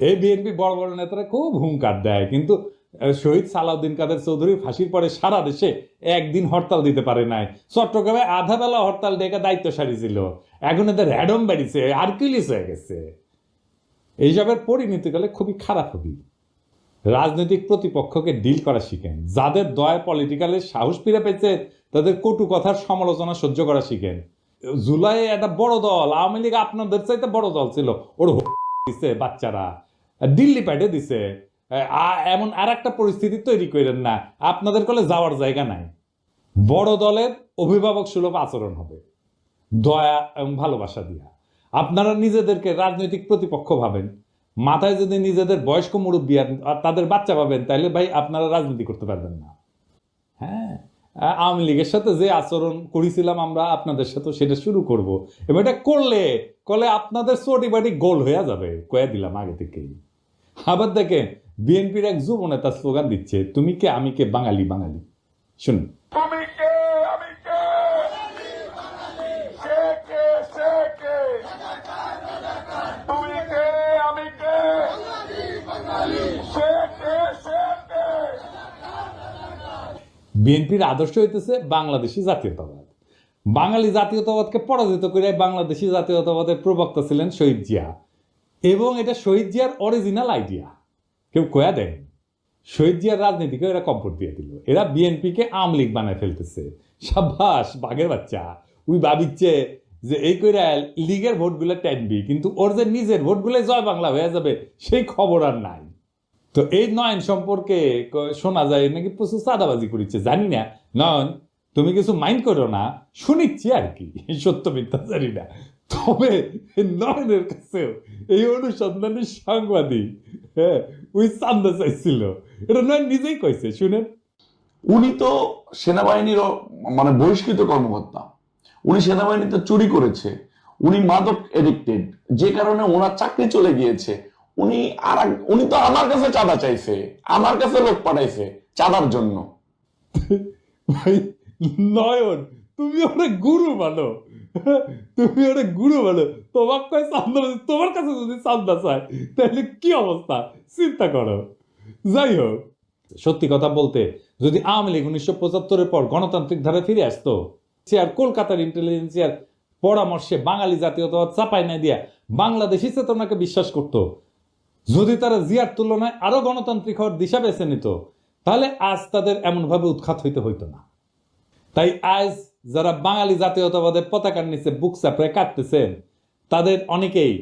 এই বিএনপি বড় বড় নেতারা খুব হুঙ্কার দেয়, কিন্তু শহীদ সালাউদ্দিন কাদের চৌধুরী ফাঁসির পরে সারা দেশে একদিন হরতাল দিতে পারে নাই। চট্টগ্রামে আধা বেলা হরতাল ডেকে দায়িত্ব সারিছিল, এখন এদের র্যাডম বেড়েছে, আর্কিলিস হয়ে গেছে। এইসবের পরিণতিকালে খুবই খারাপ হবে। রাজনৈতিক প্রতিপক্ষকে ডিল করা শিখেন, যাদের দয়ায় পলিটিক্যালে সাহস ফিরে পেয়েছে তাদের কটু কথার সমালোচনা সহ্য করা শিখেন। জুলাই একটা বড় দল, আওয়ামী লীগ আপনাদের চাইতে বড় দল ছিল, ওর দিছে বাচ্চারা, দিল্লি পাঠে দিছে। এমন আর একটা পরিস্থিতি তৈরি করেন না আপনাদের কলে যাওয়ার জায়গা নাই। বড় দলের অভিভাবক সুলভ আচরণ হবে, দয়া এবং ভালোবাসা দিয়া। আপনারা নিজেদেরকে রাজনৈতিক প্রতিপক্ষ ভাবেন, মাথায় যদি নিজেদের বয়স্ক মুরব্বী আর তাদের বাচ্চা ভাবেন, তাহলে ভাই আপনারা রাজনীতি করতে পারবেন না। হ্যাঁ, আওয়ামী লীগের সাথে যে আচরণ করেছিলাম আমরা, আপনাদের সাথে সেটা শুরু করব, এবং এটা করলে আপনাদের চটি বাটি গোল হয়ে যাবে, কয়ে দিলাম আগে থেকেই। আবার দেখেন, বিএনপির এক যুব নেতা স্লোগান দিচ্ছে, তুমি কে আমি কে বাঙালি বাঙালি। শুনুন। বিএনপির আদর্শ হইতেছে বাংলাদেশি জাতীয়তাবাদ। বাঙালি জাতীয়তাবাদকে পরাজিত করে বাংলাদেশি জাতীয়তাবাদের প্রবক্তা ছিলেন শহীদ জিয়া, এবং এটা শহীদ জিয়ার অরিজিনাল আইডিয়া, কেউ কয়া দেয়। শহীদ জিয়ার রাজনীতিকে এরা কম্পোর্ট দিয়ে দিল, এরা বিএনপিকে আওয়ামী লীগ বানায় ফেলতেছে। সাবাস বাঘের বাচ্চা, উই ভাবিচ্ছে যে এই কইরা লীগের ভোটগুলো টানবি, কিন্তু ওর যে নিজের ভোটগুলো জয় বাংলা হয়ে যাবে সেই খবর আর নাই। তো এই নয়ন সম্পর্কে শোনা যায় নাকি প্রচুর চাঁদাবাজি করেছে, জানি না। নয়ন, তুমি কিছু মাইন্ড করো না, শুনিচ্ছি আর কি, সত্য মিথ্যা জানি না। তবে নয়নের কাছেও এই অনুসন্ধানী সাংবাদিক, হ্যাঁ, ওই চান্দা চাইছিল, এটা নয়ন নিজেই কইছে, শুনেন। উনি তো সেনাবাহিনীর মানে বহিষ্কৃত কর্মকর্তা, উনি সেনাবাহিনীতে চুরি করেছে, উনি মাদক এডিক্টেড, যে কারণে ওনার চাকরি চলে গিয়েছে। উনি তো আমার কাছে চাঁদা চাইছে, আমার কাছে লোক পাঠাইছে চাঁদার জন্য। ভাই নয়ন, তুমি অনেক গুরু মানো, তুমি অনেক গুরু মানো, তোমার কয় চান্দা, তোমার কাছে যদি চান্দা চায় তাহলে কি অবস্থা চিন্তা করো। যাই হোক, সত্যি কথা বলতে, যদি আওয়ামী লীগ 1975-এর পর গণতান্ত্রিক ধারা ফিরে আসতো, আর কলকাতার ইন্টেলিজেন্সিয়ার পরামর্শে বাঙালি জাতীয়তাবাদ চাপাই না দিয়া বাংলাদেশি চেতনাকে বিশ্বাস করত, যদি তারা জিয়ার তুলনায় আরো গণতান্ত্রিক হওয়ার দিশা বেছে নিত, তাহলে আজ তাদের এমনভাবে উৎখাত হইতে হইতো না। তাই আজ যারা বাঙালি জাতীয়তাবাদের পতাকার নিচে বুক চাপড়ে কাটতেছেন, তাদের অনেকেই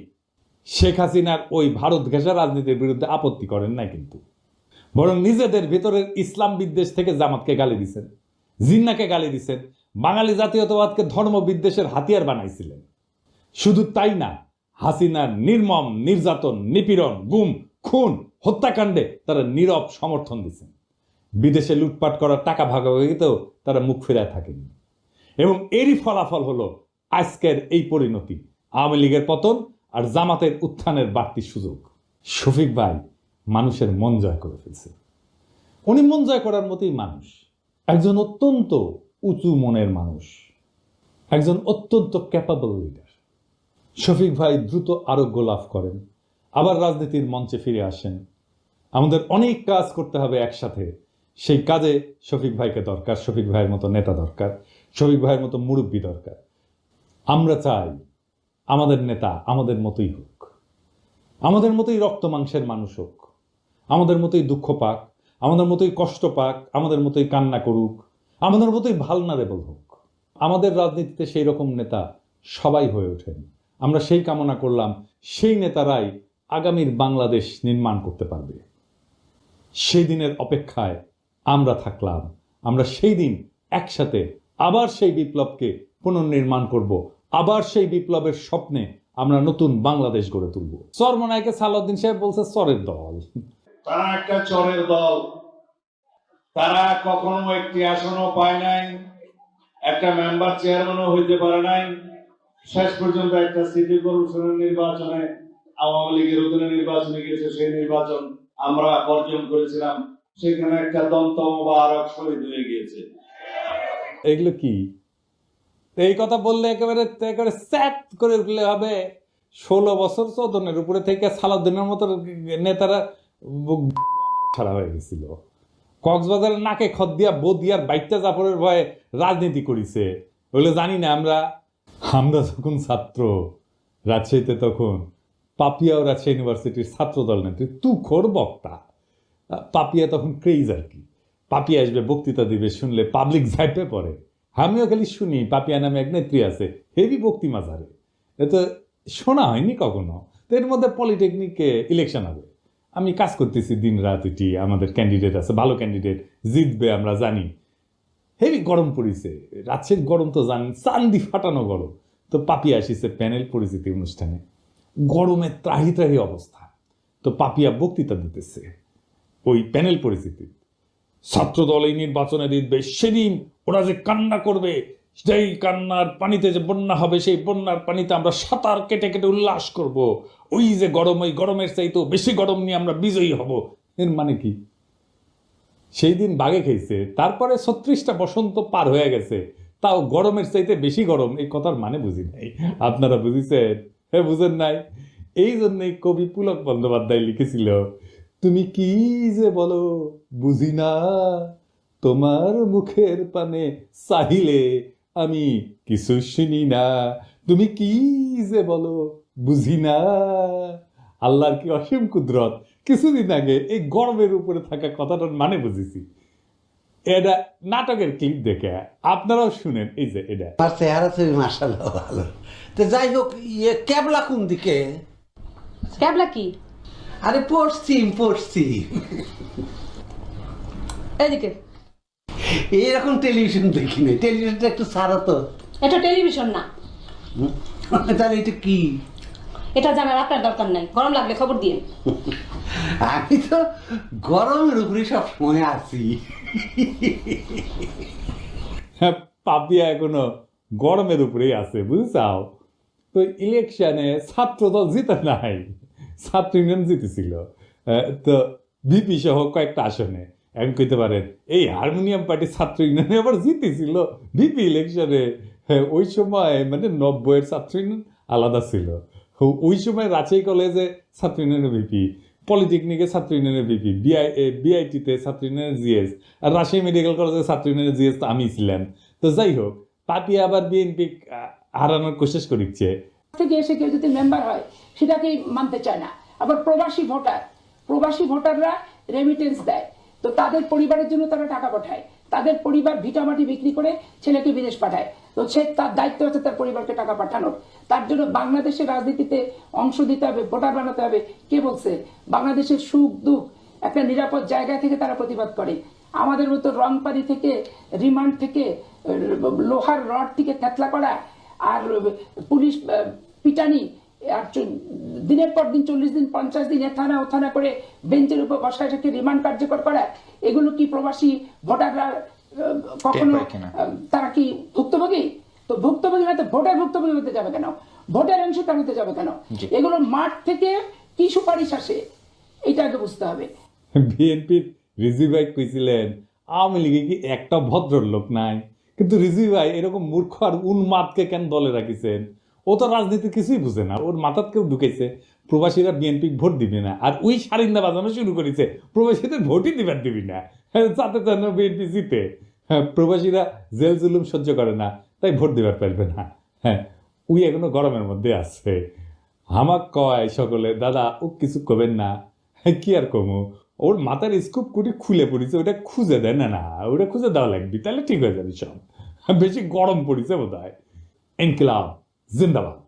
শেখ হাসিনার ওই ভারত ঘেঁষা রাজনীতির বিরুদ্ধে আপত্তি করেন নাই, কিন্তু বরং নিজেদের ভিতরের ইসলাম বিদ্বেষ থেকে জামাতকে গালি দিচ্ছেন, জিন্নাকে গালি দিচ্ছেন, বাঙালি জাতীয়তাবাদকে ধর্ম বিদ্বেষের হাতিয়ার বানাইছিলেন। শুধু তাই না, হাসিনার নির্মম নির্যাতন, নিপীড়ন, গুম, খুন, হত্যাকাণ্ডে তারা নীরব সমর্থন দিচ্ছেন। বিদেশে লুটপাট করার টাকা ভাগাভাগিতেও তারা মুখ ফেরায় থাকেনি, এবং এরই ফলাফল হলো আজকের এই পরিণতি, আওয়ামী লীগের পতন আর জামাতের উত্থানের বাড়তি সুযোগ। শফিক ভাই মানুষের মন জয় করে ফেলছে। উনি মন জয় করার মতোই মানুষ, একজন অত্যন্ত উঁচু মনের মানুষ, একজন অত্যন্ত ক্যাপাবল লিডার। শফিক ভাই দ্রুত আরোগ্য লাভ করেন, আবার রাজনীতির মঞ্চে ফিরে আসেন। আমাদের অনেক কাজ করতে হবে একসাথে, সেই কাজে শফিক ভাইকে দরকার, শফিক ভাইয়ের মতো নেতা দরকার, শফিক ভাইয়ের মতো মুরব্বী দরকার। আমরা চাই আমাদের নেতা আমাদের মতোই হোক, আমাদের মতোই রক্ত মাংসের মানুষ হোক, আমাদের মতোই দুঃখ পাক, আমাদের মতোই কষ্ট পাক, আমাদের মতোই কান্না করুক, আমাদের মতোই ভালনারেবল হোক। আমাদের রাজনীতিতে সেই রকম নেতা সবাই হয়ে ওঠেন। আমরা সেই কামনা করলাম, সেই নেতারাই আগামীর বাংলাদেশ নির্মাণ করতে পারবে। সেই দিনের অপেক্ষায় আমরা থাকলাম। আমরা সেই দিন একসাথে আবার সেই বিপ্লবকে পুনর্নির্মাণ করব, আবার সেই বিপ্লবের স্বপ্নে আমরা নতুন বাংলাদেশ গড়ে তুলব। চরমনাইকে সালাউদ্দিন সাহেব বলছে চরের দল, তারা একটা চরের দল, তারা কখনো একটি আসনও পায় নাই, একটা মেম্বার চেয়ারম্যানও হইতে পারে নাই। শেষ পর্যন্ত একটা সিটি কর্পোরেশনের নির্বাচনে আওয়ামী লীগের অধীনে নির্বাচনে গেছে, সেই নির্বাচন আমরা বর্জন করেছিলাম, সেখানে একটা দন্ত মোবারক শহীদ হয়ে গিয়েছে। এগুলো কি? এই কথা বললে একেবারে স্যাট করে উঠলে হবে 16 বছর চোদনের উপরে থেকে সালাউদ্দিনের মতো নেতারা ছাড়া হয়ে গেছিল। কক্সবাজারের নাকে খত দিয়া বদিয়ার বাইকটা জাফরের ভয়ে রাজনীতি করিছে বলে জানি না আমরা যখন ছাত্র রাজশাহীতে, তখন পাপিয়া ও রাজশাহী ইউনিভার্সিটির ছাত্রদল নেত্রী তুখোর বক্তা। পাপিয়া তখন ক্রেজ আর কি, পাপিয়া আসবে বক্তৃতা দিবে, শুনলে পাবলিক ঝাইপে পড়ে। আমিও খালি শুনি পাপিয়া নামে এক নেত্রী আছে, হেভি বক্তি মাঝারে, এ তো শোনা হয়নি কখনো। তো এর মধ্যে পলিটেকনিকে ইলেকশন হবে, আমি কাজ করতেছি দিন রাত, এটি আমাদের ক্যান্ডিডেট আছে, ভালো ক্যান্ডিডেট জিতবে আমরা জানি। হেভি গরম পড়িছে, রাজশাহীর গরম তো জানেন, চান্দি ফাটানো গরম। তো পাপিয়া আসিছে প্যানেল পরিচিতি অনুষ্ঠানে, গরমে ত্রাহি ত্রাহি অবস্থা। তো পাপিয়া বক্তৃতা দিতেছে ওই প্যানেল পরিচিতি, ছাত্রদল এই নির্বাচনে জিতবে, সেদিন ওরা যে কান্না করবে, সেই কান্নার পানিতে যে বন্যা হবে, সেই বন্যার পানিতে আমরা সাঁতার কেটে কেটে উল্লাস করব। ওই যে গরম, ওই গরমের চাইতেও বেশি গরম নিয়ে আমরা বিজয়ী হব। এর মানে কি? সেই দিন বাগে খেয়েছে, তারপরে 36টা বসন্ত পার হয়ে গেছে, তাও গরমের চাইতে বেশি গরম, এই কথার মানে বুঝি নাই। আপনারা বুঝিছেন? হ্যাঁ, বুঝেন নাই? এই জন্যই কবি পুলক বন্দ্যোপাধ্যায় লিখেছিল, তুমি কি যে বলো বুঝি না, তোমার মুখের পানে চাহিলে আমি কিছু শুনি না। তুমি কি যে বলো বুঝি না। আল্লাহর কি অসীম কুদরত। কিছুদিন আগে এই গরমের উপরে থাকা কথাটার মানে বুঝেছি। এটা নাটকের ক্লিপ দেখে আপনারাও শুনেন, এই যে এটা। আর চেহারা তুমি মাশাআল্লাহ ভালো। তো যাই হোক, ক্যাবলা কোন দিকে? ক্যাবলা কি? আরে পশ্চিম। এদিকে। এরকম টেলিভিশন দেখি না, টেলিভিশনটা একটু সারা তো। এটা টেলিভিশন না। তাহলে এটা কি? এটা জানার আপনার দরকার নাই, গরম লাগলে খবর দিয়ে। আমি তো গরমের উপরে সব সময় আছি। হ্যাঁ, পাপিয়া এখনো গরমের উপরেই আছে, বুঝছাও? তো ইলেকশনে ছাত্রদল জিতে নাই, ছাত্র ইউনিয়ন জিতেছিল। তো বিপি সহ কয়েকটা আসনে এখন কইতে পারেন এই হারমোনিয়াম পার্টি ছাত্র ইউনিয়নে আবার জিতেছিল বিপি ইলেকশনে। ওই সময় মানে 90-এর ছাত্র ইউনিয়ন আলাদা ছিল। ওই সময় রাজশাহী কলেজে ছাত্র ইউনিয়নের ভিপি, পলিটেকনিকে ছাত্র ইউনিয়নের ভিপি, বিআইটিতে ছাত্র ইউনিয়নের জিএস, আর রাজশাহী মেডিকেল কলেজে ছাত্র ইউনিয়নের জিএস তো আমি ছিলাম। তো যাই হোক, পাপিয়া আবার বিএনপি হারানোর কোশিশ করিচ্ছে। থেকে এসে কেউ যদি মেম্বার হয় সেটাকেই মানতে চায় না। আবার প্রবাসী ভোটাররা রেমিটেন্স দেয়, তো তাদের পরিবারের জন্য তারা টাকা পাঠায়, তাদের পরিবার ভিটামাটি বিক্রি করে ছেলেকে বিদেশ পাঠায়। তো সে তার দায়িত্ব আছে তার পরিবারকে টাকা পাঠানোর। তার জন্য বাংলাদেশের রাজনীতিতে অংশ দিতে হবে, ভোটার বানাতে হবে। কে বলছে? বাংলাদেশের সুখ দুঃখ একটা নিরাপদ জায়গা থেকে তারা প্রতিবাদ করে। আমাদের মতো রংপানি থেকে, রিমান্ড থেকে, লোহার রড থেকে থেতলা করা, আর পুলিশ পিটানি, আর দিনের পর দিন 40 দিন 50 দিন থানা ও থানা করে বেঞ্চের উপর বসায় রেখে রিমান্ড কার্যকর করা, এগুলো কি প্রবাসী ভোটাররা কখনো তারা কি ভুক্তভোগী? তো ভুক্তভোগী হয়তো ভুক্তভোগী হতে যাবে কেন? ভোটের অংশীদার হতে যাবে কেন? এগুলো মাঠ থেকে কি সুপারিশ আসে এটা আগে বুঝতে হবে। বিএনপির রিজভি ভাই কইছিলেন আওয়ামী লীগে কি একটা ভদ্রলোক নাই, কিন্তু রিজভি ভাই এরকম মূর্খ আর উন্মাদকে কেন দলে রাখিছেন? ও তো রাজনীতি কিছুই বুঝে না, ওর মাথাত কেউ ঢুকেছে প্রবাসীরা বিএনপি ভোট দিবে না, আর ওই সারিন্দা বাজানো শুরু করেছে প্রবাসীদের ভোটই দিবার দিবি না, যাতে যেন বিএনপি জিতে। হ্যাঁ, প্রবাসীরা জেল জুলুম সহ্য করে না, তাই ভোট দিবার পারবে না। হ্যাঁ, ওই এখনো গরমের মধ্যে আছে। আমাক কয় সকলে, দাদা ও কিছু কবেন না। কি আর কমু, ওর মাথার স্কুপ কুটি খুলে পড়েছে, ওটা খুঁজে দেয় না, ওটা খুঁজে দেওয়া লাগবে, তাহলে ঠিক হয়ে যাবে সব। বেশি গরম পড়েছে বোধ হয়। ইনকিলাব জিন্দাবাদ।